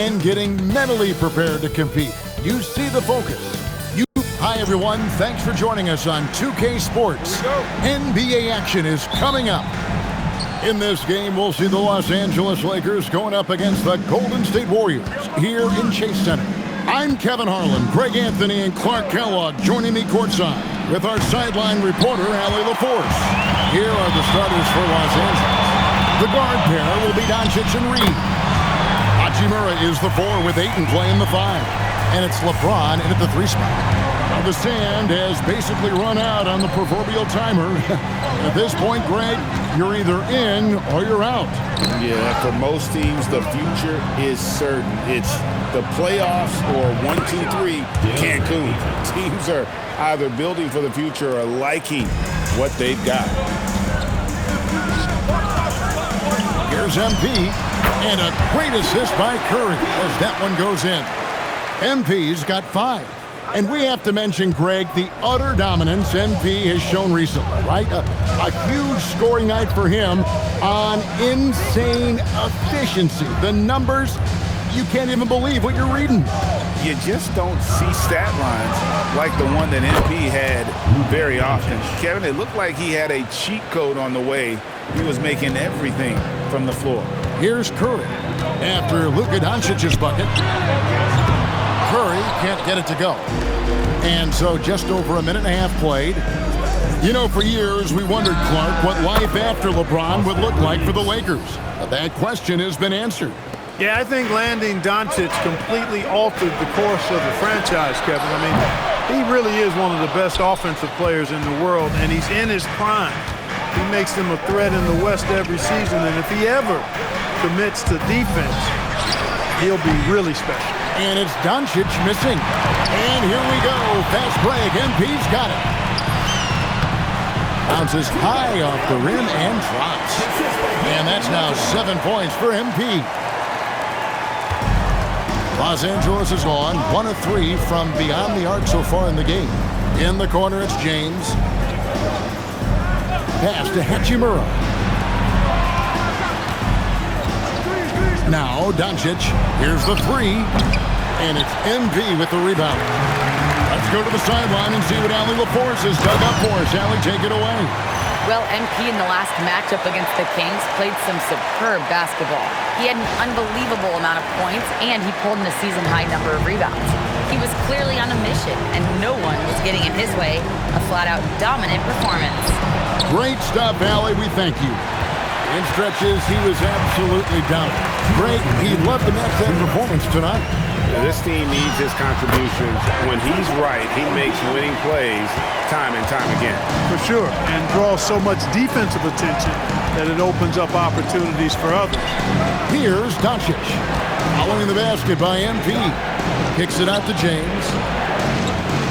and getting mentally prepared to compete. You see the focus. Hi, everyone. Thanks for joining us on 2K Sports. NBA action is coming up. In this game, we'll see the Los Angeles Lakers going up against the Golden State Warriors here in Chase Center. I'm Kevin Harlan, Greg Anthony, and Clark Kellogg joining me courtside with our sideline reporter, Allie LaForce. Here are the starters for Los Angeles. The guard pair will be Doncic and Reed. Hachimura is the 4 with Ayton playing the 5. And it's LeBron in at the 3 spot. Now the sand has basically run out on the proverbial timer. At this point, Greg, you're either in or you're out. Yeah, for most teams, the future is certain. It's the playoffs or 1, 2, 3, Cancun. Teams are either building for the future or liking what they've got. Here's MP, and a great assist by Curry as that one goes in. MP's got 5. And we have to mention, Greg, the utter dominance MP has shown recently, right? A huge scoring night for him on insane efficiency. The numbers, you can't even believe what you're reading. You just don't see stat lines like the one that MP had very often. Kevin, it looked like he had a cheat code on the way. He was making everything from the floor. Here's Curry after Luka Doncic's bucket. Curry can't get it to go. And so just over a minute and a half played. You know, for years we wondered, Clark, what life after LeBron would look like for the Lakers. But that question has been answered. Yeah, I think landing Doncic completely altered the course of the franchise, Kevin. I mean, he really is one of the best offensive players in the world, and he's in his prime. He makes them a threat in the West every season, and if he ever commits to defense, he'll be really special. And it's Doncic missing. And here we go. Fast break. MP's got it. Bounces high off the rim and drops. And that's now 7 points for MP. Los Angeles is on 1 of 3 from beyond the arc so far in the game. In the corner, it's James. Pass to Hachimura. Now Doncic. Here's the 3. And it's MP with the rebound. Let's go to the sideline and see what Allie LaForce has dug up for us. Allie, take it away. Well, MP in the last matchup against the Kings played some superb basketball. He had an unbelievable amount of points, and he pulled in a season-high number of rebounds. He was clearly on a mission, and no one was getting in his way. A flat-out dominant performance. Great stuff, Allie. We thank you. In stretches, he was absolutely dominant. Great. He loved to match that performance tonight. This team needs his contributions. When he's right, he makes winning plays time and time again. For sure, and draws so much defensive attention that it opens up opportunities for others. Here's Doncic. Following the basket by MP. Kicks it out to James.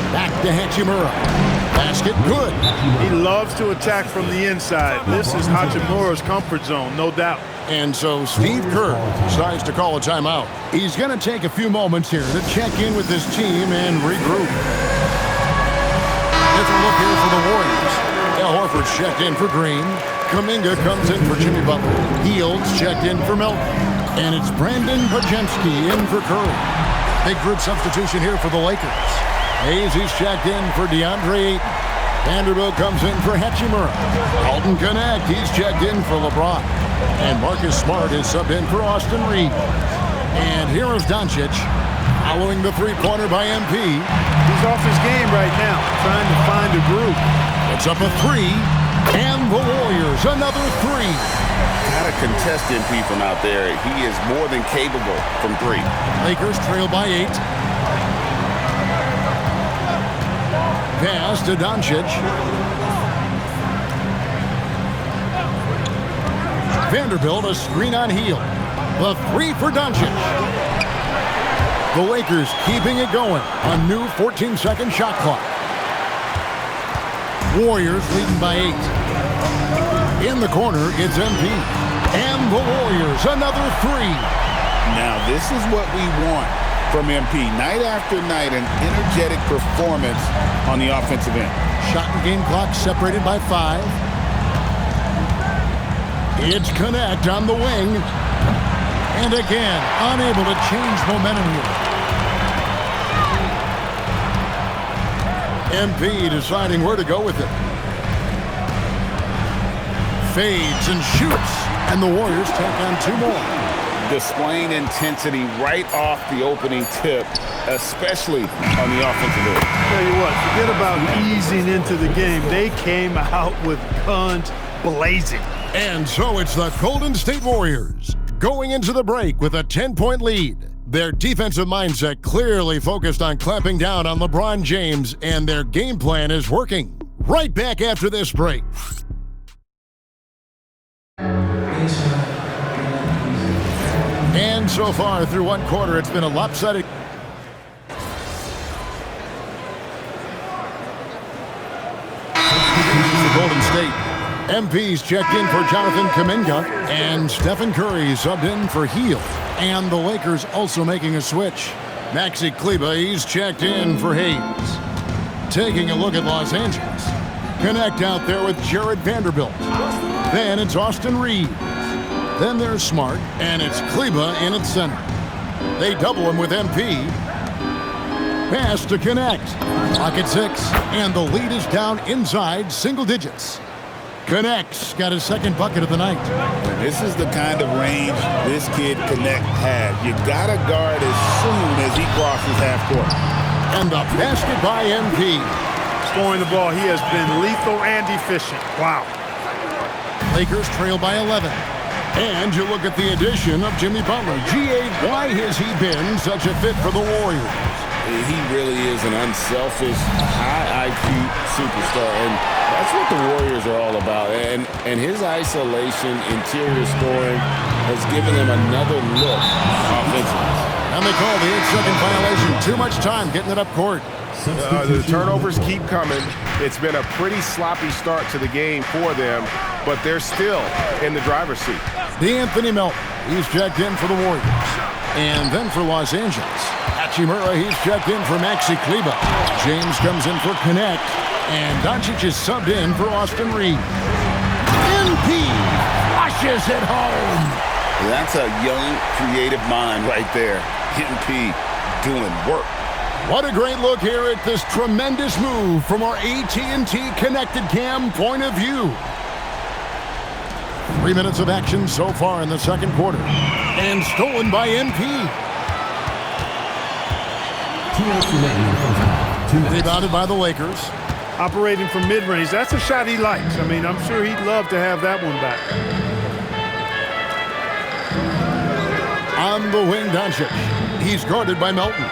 Back to Hachimura. Basket good. He loves to attack from the inside. This is Hachimura's comfort zone, no doubt. And so Steve Kerr decides to call a timeout. He's going to take a few moments here to check in with his team and regroup. Let's look here for the Warriors. Al Horford's checked in for Green. Kuminga comes in for Jimmy Butler. Fields checked in for Melton. And it's Brandon Podziemski in for Curry. Big group substitution here for the Lakers. Hayes is checked in for DeAndre Ayton. Vanderbilt comes in for Hachimura. Alton Connect, he's checked in for LeBron. And Marcus Smart is subbed in for Austin Reed. And here is Doncic, following the three-pointer by MP. He's off his game right now, trying to find a groove. It's up a 3, and the Warriors, another 3. Got to contest MP from out there. He is more than capable from 3. Lakers trail by 8. Pass to Doncic. Vanderbilt, a screen on Heel. The 3 for Doncic. The Lakers keeping it going. A new 14-second shot clock. Warriors leading by 8. In the corner, it's MP. And the Warriors, another 3. Now, this is what we want from MP. Night after night, an energetic performance on the offensive end. Shot and game clock separated by 5. It's Connect on the wing. And again, unable to change momentum here. MP deciding where to go with it. Fades and shoots. And the Warriors take on 2 more. Displaying intensity right off the opening tip, especially on the offensive end. Tell you what, forget about easing into the game. They came out with guns blazing. And so it's the Golden State Warriors going into the break with a 10-point lead. Their defensive mindset clearly focused on clamping down on LeBron James, and their game plan is working. Right back after this break. And so far through 1 quarter, it's been a lopsided. Golden State. MP's checked in for Jonathan Kuminga, and Stephen Curry subbed in for Hield. And the Lakers also making a switch. Maxi Kleber, he's checked in for Hayes. Taking a look at Los Angeles. Connect out there with Jared Vanderbilt. Then it's Austin Reeves. Then there's Smart, and it's Kleber in at center. They double him with MP. Pass to connect. Clock at 6, and the lead is down inside single digits. Connects, got his 2nd bucket of the night. This is the kind of range this kid Connect had. You gotta guard as soon as he crosses half court. And the basket by MP. Scoring the ball, he has been lethal and efficient. Wow. Lakers trail by 11. And you look at the addition of Jimmy Butler. G.A., why has he been such a fit for the Warriors? He really is an unselfish, high IQ superstar, and that's what the Warriors are all about. And his isolation, interior scoring has given them another look offensively. And they call the 8-second violation. Too much time getting it up court. The turnovers keep coming. It's been a pretty sloppy start to the game for them, but they're still in the driver's seat. D'Anthony Melton, he's checked in for the Warriors. And then for Los Angeles, Hachimura, he's checked in for Maxi Kleber. James comes in for Connect, and Doncic is subbed in for Austin Reeves. MP flushes it home. That's a young, creative mind right there. MP doing work. What a great look here at this tremendous move from our AT&T Connected Cam point of view. 3 minutes of action so far in the 2nd quarter. And stolen by MP. 2 minutes remaining. 2 minutes. Rebounded by the Lakers. Operating from mid-range, that's a shot he likes. I mean, I'm sure he'd love to have that one back. On the wing, Doncic. He's guarded by Melton.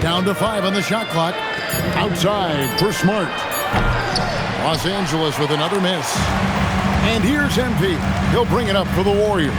Down to 5 on the shot clock. Outside for Smart. Los Angeles with another miss. And here's MP. He'll bring it up for the Warriors.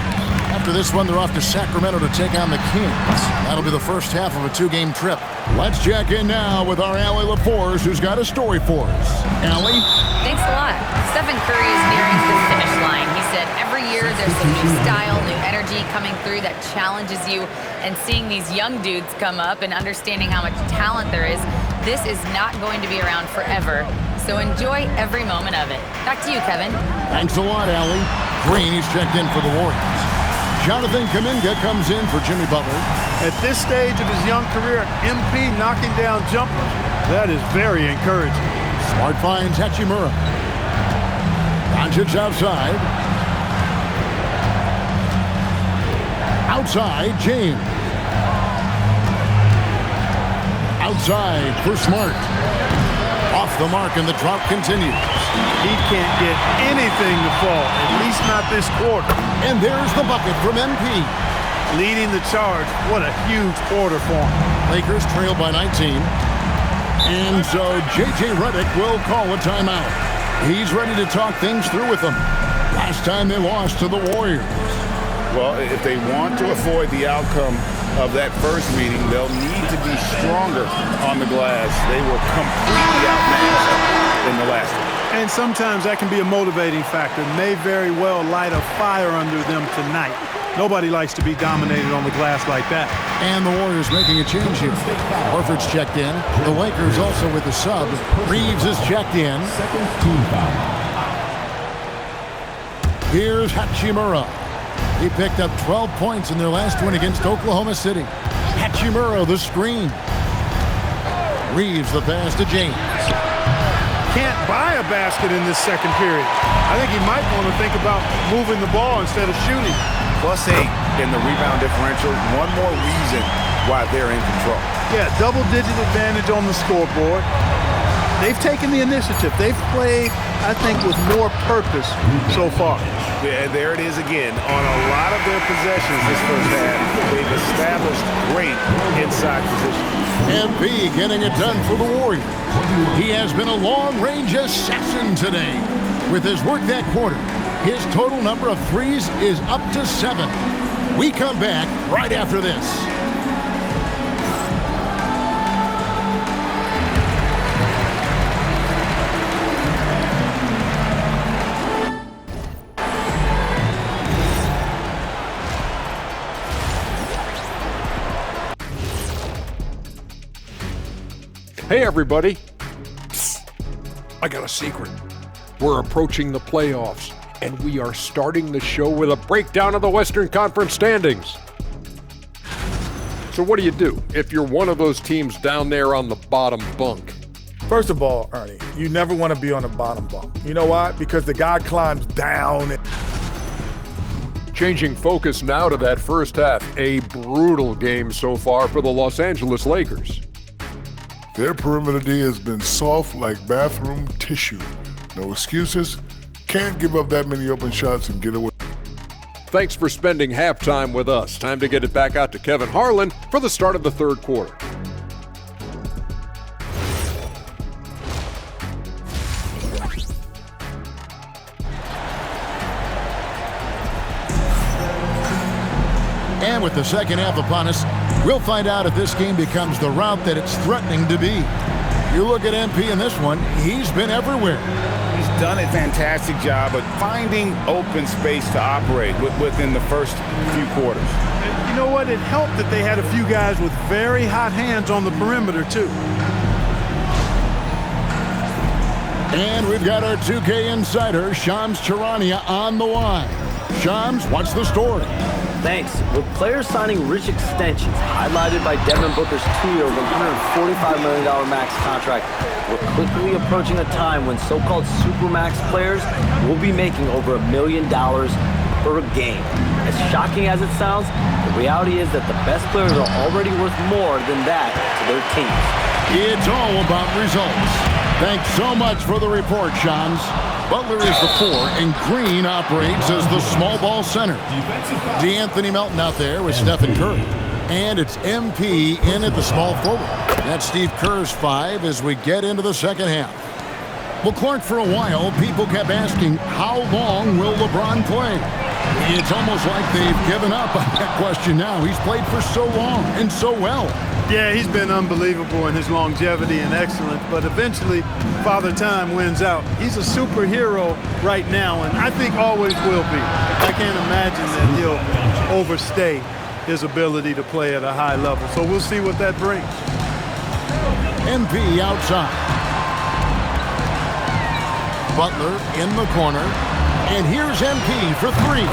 After this one, they're off to Sacramento to take on the Kings. That'll be the first half of a 2-game trip. Let's check in now with our Allie LaForce, who's got a story for us. Allie? Thanks a lot. Stephen Curry is nearing the finish line. He said every year there's some new style, new energy coming through that challenges you. And seeing these young dudes come up and understanding how much talent there is, this is not going to be around forever. So enjoy every moment of it. Back to you, Kevin. Thanks a lot, Allie. Green, he's checked in for the Warriors. Jonathan Kuminga comes in for Jimmy Butler. At this stage of his young career, MP knocking down jumpers, that is very encouraging. Smart finds Hachimura. Doncic outside. Outside, James. Outside for Smart. Off the mark, and the drought continues. He can't get anything to fall, at least not this quarter. And there's the bucket from MP. Leading the charge. What a huge quarter for him. Lakers trail by 19. And so J.J. Redick will call a timeout. He's ready to talk things through with them. Last time they lost to the Warriors. Well, if they want to avoid the outcome of that first meeting, they'll need to be stronger on the glass. They were completely outmatched in the last one. And sometimes that can be a motivating factor. May very well light a fire under them tonight. Nobody likes to be dominated on the glass like that. And the Warriors making a change here. Horford's checked in. The Lakers also with the sub. Reeves is checked in. Second team foul. Here's Hachimura. He picked up 12 points in their last win against Oklahoma City. Hachimura, the screen. Reeves the pass to James. Can't buy a basket in this second period. I think he might want to think about moving the ball instead of shooting. +8 in the rebound differential. One more reason why they're in control. Yeah, double-digit advantage on the scoreboard. They've taken the initiative. They've played, I think, with more purpose so far. Yeah, there it is again. On a lot of their possessions this first half, they've established great inside position. MP getting it done for the Warriors. He has been a long-range assassin today. With his work that quarter, his total number of threes is up to 7. We come back right after this. Hey, everybody. I got a secret. We're approaching the playoffs, and we are starting the show with a breakdown of the Western Conference standings. So what do if you're one of those teams down there on the bottom bunk? First of all, Ernie, you never want to be on the bottom bunk. You know why? Because the guy climbs down. Changing focus now to that first half. A brutal game so far for the Los Angeles Lakers. Their perimeter D has been soft like bathroom tissue. No excuses. Can't give up that many open shots and get away. Thanks for spending halftime with us. Time to get it back out to Kevin Harlan for the start of the third quarter. And with the second half upon us, we'll find out if this game becomes the route that it's threatening to be. You look at MP in this one, he's been everywhere. He's done a fantastic job of finding open space to operate within the first few quarters. And you know what? It helped that they had a few guys with very hot hands on the perimeter, too. And we've got our 2K insider, Shams Charania, on the line. Shams, what's the story? Thanks. With players signing rich extensions, highlighted by Devin Booker's 2-year, $145 million max contract, we're quickly approaching a time when so-called supermax players will be making over $1 million per game. As shocking as it sounds, the reality is that the best players are already worth more than that to their teams. It's all about results. Thanks so much for the report, Shams. Butler is the 4, and Green operates as the small ball center. DeAnthony Melton out there with Stephen Curry. And it's MP in at the small forward. That's Steve Kerr's 5 as we get into the second half. Well, Clark, for a while, people kept asking, how long will LeBron play? It's almost like they've given up on that question now. He's played for so long and so well. Yeah, he's been unbelievable in his longevity and excellence, but eventually Father Time wins out. He's a superhero right now, and I think always will be. I can't imagine that he'll overstay his ability to play at a high level. So we'll see what that brings. MP outside. Butler in the corner. And here's MP for 3.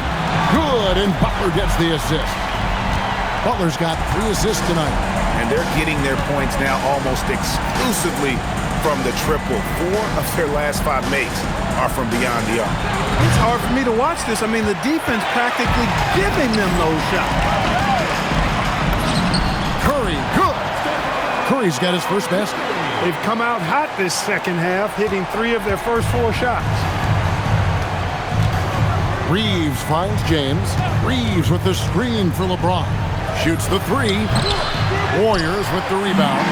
Good, and Butler gets the assist. Butler's got 3 assists tonight. And they're getting their points now almost exclusively from the triple. 4 of their last 5 makes are from beyond the arc. It's hard for me to watch this. I mean, the defense practically giving them those shots. Curry, good. Curry's got his first basket. They've come out hot this second half, hitting 3 of their first 4 shots. Reeves finds James. Reeves with the screen for LeBron. Shoots the 3. Warriors with the rebound.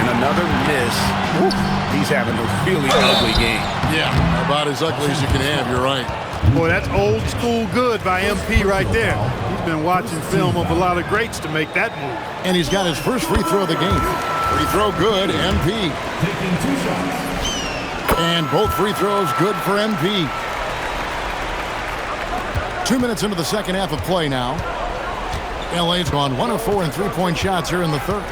And another miss. Woo. He's having a really ugly game. Yeah, about as ugly as you can have, you're right. Boy, that's old school good by MP right there. He's been watching film of a lot of greats to make that move. And he's got his first free throw of the game. Free throw good, MP. And both free throws good for MP. 2 minutes into the second half of play now. LA's gone 1 of 4 in three-point shots here in the third.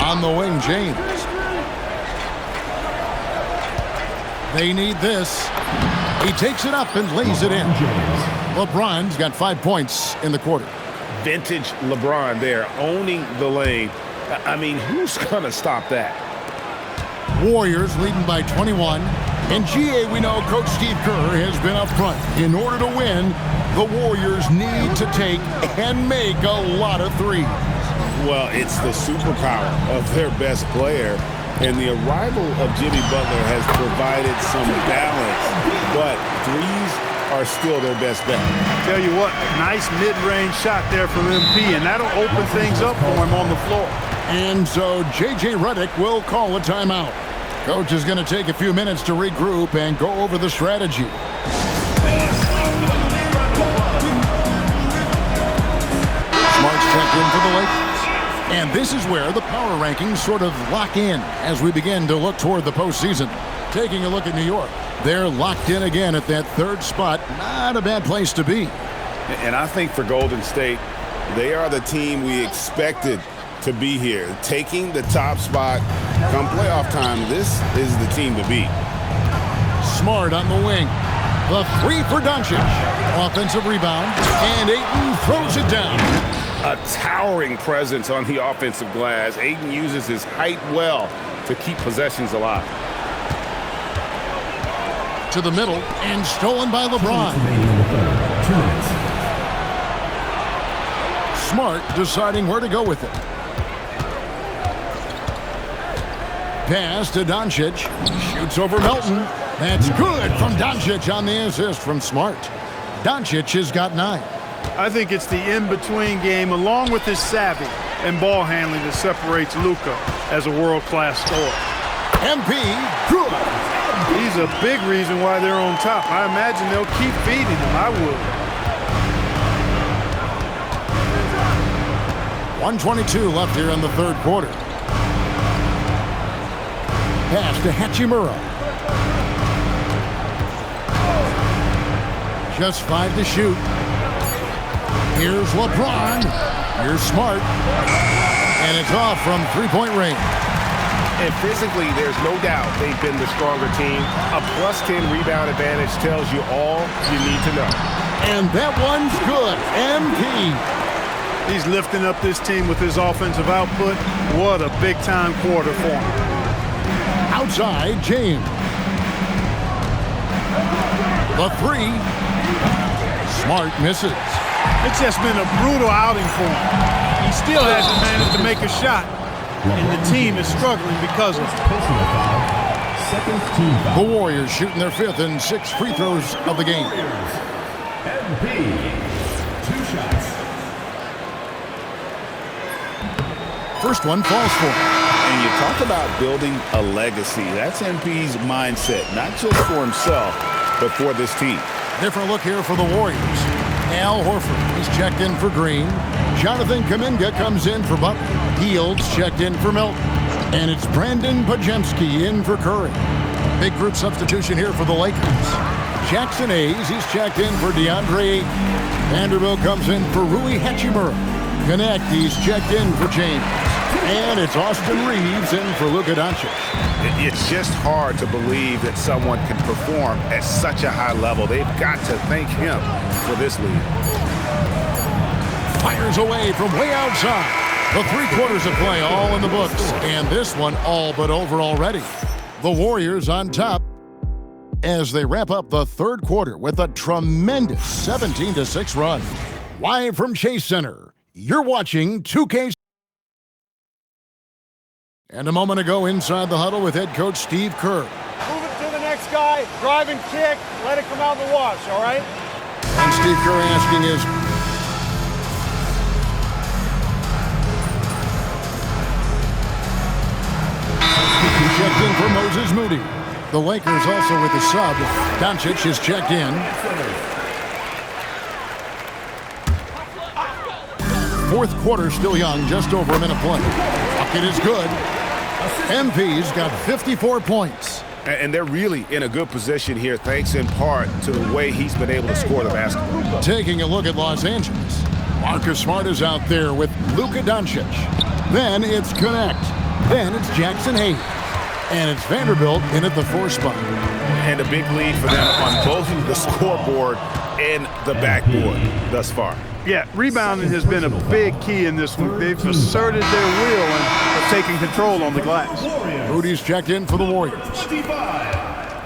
On the wing, James. They need this. He takes it up and lays it in. LeBron's got 5 points in the quarter. Vintage LeBron there, owning the lane. I mean, who's going to stop that? Warriors leading by 21. In GA, we know Coach Steve Kerr has been up front. In order to win, the Warriors need to take and make a lot of threes. Well, it's the superpower of their best player, and the arrival of Jimmy Butler has provided some balance, but threes are still their best bet. Tell you what, nice mid-range shot there from MP, and that'll open things up for him on the floor. And so J.J. Redick will call a timeout. Coach is going to take a few minutes to regroup and go over the strategy. Smart's checked in for the Lakers. And this is where the power rankings sort of lock in as we begin to look toward the postseason. Taking a look at New York. They're locked in again at that third spot. Not a bad place to be. And I think for Golden State, they are the team we expected to be here. Taking the top spot come playoff time, this is the team to beat. Smart on the wing. The three for Doncic. Offensive rebound. And Ayton throws it down. A towering presence on the offensive glass. Ayton uses his height well to keep possessions alive. To the middle and stolen by LeBron. Smart deciding where to go with it. Pass to Doncic. Shoots over Melton. That's good from Doncic on the assist from Smart. Doncic has got 9. I think it's the in-between game, along with his savvy and ball handling, that separates Luka as a world-class scorer. MP, good. He's a big reason why they're on top. I imagine they'll keep feeding him. I would. 1:22 left here in the third quarter. Pass to Hachimura. Just 5 to shoot. Here's LeBron. Here's Smart. And it's off from three-point range. And physically, there's no doubt they've been the stronger team. A +10 rebound advantage tells you all you need to know. And that one's good. MP. He's lifting up this team with his offensive output. What a big-time quarter for him. Outside, James. The three. Smart misses. It's just been a brutal outing for him. He still hasn't managed to make a shot, and the team is struggling because of it. The Warriors shooting their 5th and 6th free throws of the game. MP, 2 shots. First one falls for him. And you talk about building a legacy. That's MP's mindset, not just for himself, but for this team. Different look here for the Warriors. Al Horford is checked in for Green. Jonathan Kuminga comes in for Butler. Fields checked in for Melton. And it's Brandon Pajemski in for Curry. Big group substitution here for the Lakers. Jackson Hayes, he's checked in for DeAndre Ayton. Vanderbilt comes in for Rui Hachimura. Connect, he's checked in for James. And it's Austin Reeves in for Luka Doncic. It's just hard to believe that someone can perform at such a high level. They've got to thank him for this lead. Fires away from way outside. The 3 quarters of play all in the books. And this one all but over already. The Warriors on top as they wrap up the third quarter with a tremendous 17-6 run. Live from Chase Center, you're watching 2K. And a moment ago inside the huddle with head coach Steve Kerr. Move it to the next guy, drive and kick, let it come out in the wash, all right? And Steve Kerr asking his checked in for Moses Moody. The Lakers also with the sub. Doncic is checked in. Fourth quarter still young, just over a minute play. Bucket is good. MP's got 54 points. And they're really in a good position here, thanks in part to the way he's been able to score the basketball. Taking a look at Los Angeles. Marcus Smart is out there with Luka Doncic. Then it's Connect. Then it's Jackson Hayes. And it's Vanderbilt in at the 4 spot. And a big lead for them on both the scoreboard and the backboard thus far. Yeah, rebounding has been a big key in this one. They've asserted their will and have taken control on the glass. Rudy's checked in for the Warriors.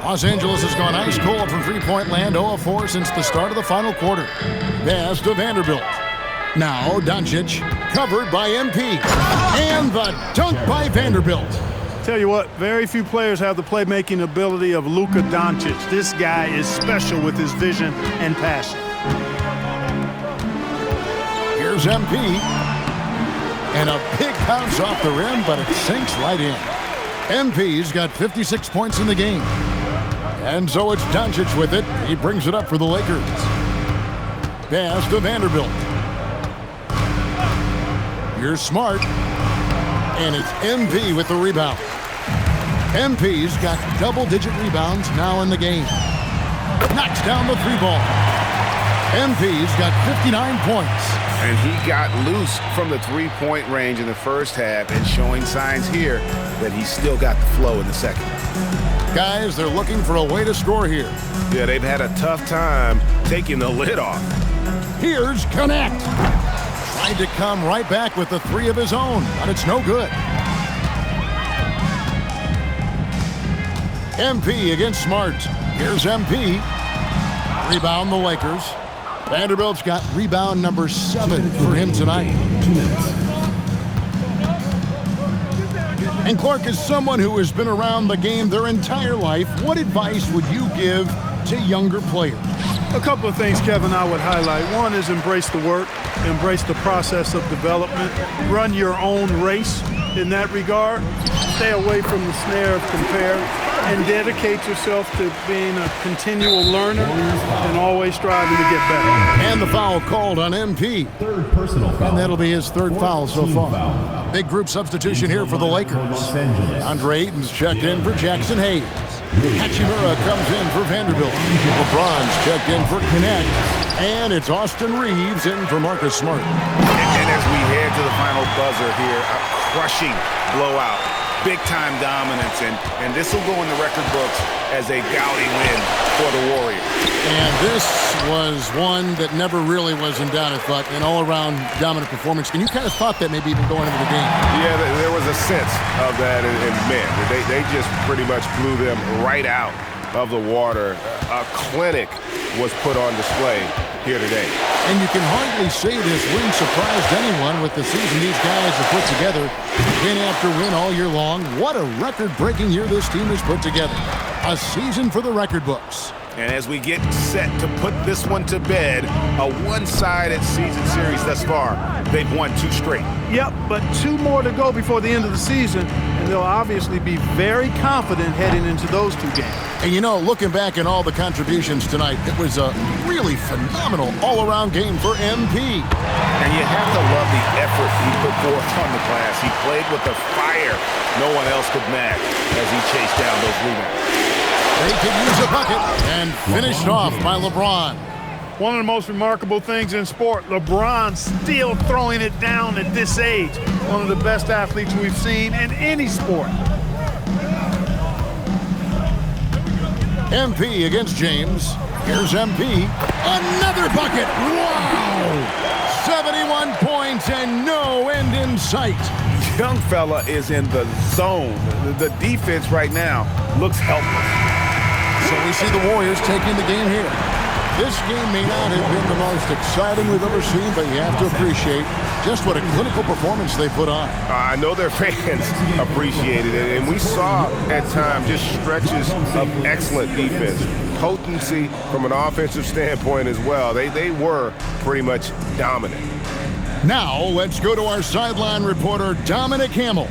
Los Angeles has gone ice cold from three-point land, 0 of 4 since the start of the final quarter. Pass to Vanderbilt. Now Doncic, covered by MP. And the dunk by Vanderbilt. Tell you what, very few players have the playmaking ability of Luka Doncic. This guy is special with his vision and passion. Here's MP. And a big bounce off the rim, but it sinks right in. MP's got 56 points in the game. And so it's Doncic with it. He brings it up for the Lakers. Pass to Vanderbilt. Here's Smart. And it's MP with the rebound. MP's got double-digit rebounds now in the game. Knocks down the 3-ball. MP's got 59 points. And he got loose from the three-point range in the first half and showing signs here that he's still got the flow in the second. Guys, they're looking for a way to score here. Yeah, they've had a tough time taking the lid off. Here's Connect. Tried to come right back with the 3 of his own, but it's no good. MP against Smart. Here's MP. Rebound the Lakers. Vanderbilt's got rebound number 7 for him tonight. And Clark, is someone who has been around the game their entire life, what advice would you give to younger players? A couple of things, Kevin, I would highlight. One is embrace the work, embrace the process of development, run your own race in that regard, stay away from the snare of compare, and dedicate yourself to being a continual learner and always striving to get better. And the foul called on MP. Third personal foul. And that'll be his 3rd foul so far. Foul. Big group substitution here for the Lakers. Andre Ayton's checked in for Jackson Hayes. Hachimura comes in for Vanderbilt. LeBron's checked in for Connect. And it's Austin Reeves in for Marcus Smart. And as we head to the final buzzer here, a crushing blowout. Big-time dominance, and this will go in the record books as a gaudy win for the Warriors. And this was one that never really was in doubt, I thought, an all-around dominant performance. And you kind of thought that maybe even going into the game. Yeah, there was a sense of that in men. They just pretty much blew them right out of the water. A clinic was put on display here today. And you can hardly say this win surprised anyone with the season these guys have put together. Win after win all year long. What a record-breaking year this team has put together. A season for the record books. And as we get set to put this one to bed, a one-sided season series thus far. They've won 2 straight. Yep, but 2 more to go before the end of the season, and they'll obviously be very confident heading into those 2 games. And you know, looking back at all the contributions tonight, it was a really phenomenal all-around game for MP. And you have to love the effort he put forth on the glass. He played with the fire no one else could match as he chased down those rebounds. They could use a bucket, and finished off by LeBron. One of the most remarkable things in sport, LeBron still throwing it down at this age. One of the best athletes we've seen in any sport. MP against James. Here's MP. Another bucket. Wow! 71 points and no end in sight. Young fella is in the zone. The defense right now looks helpless. So we see the Warriors taking the game here. This game may not have been the most exciting we've ever seen, but you have to appreciate just what a clinical performance they put on. I know their fans appreciated it, and we saw at times just stretches of excellent defense. Potency from an offensive standpoint as well. They were pretty much dominant. Now let's go to our sideline reporter, Dominic Hamill.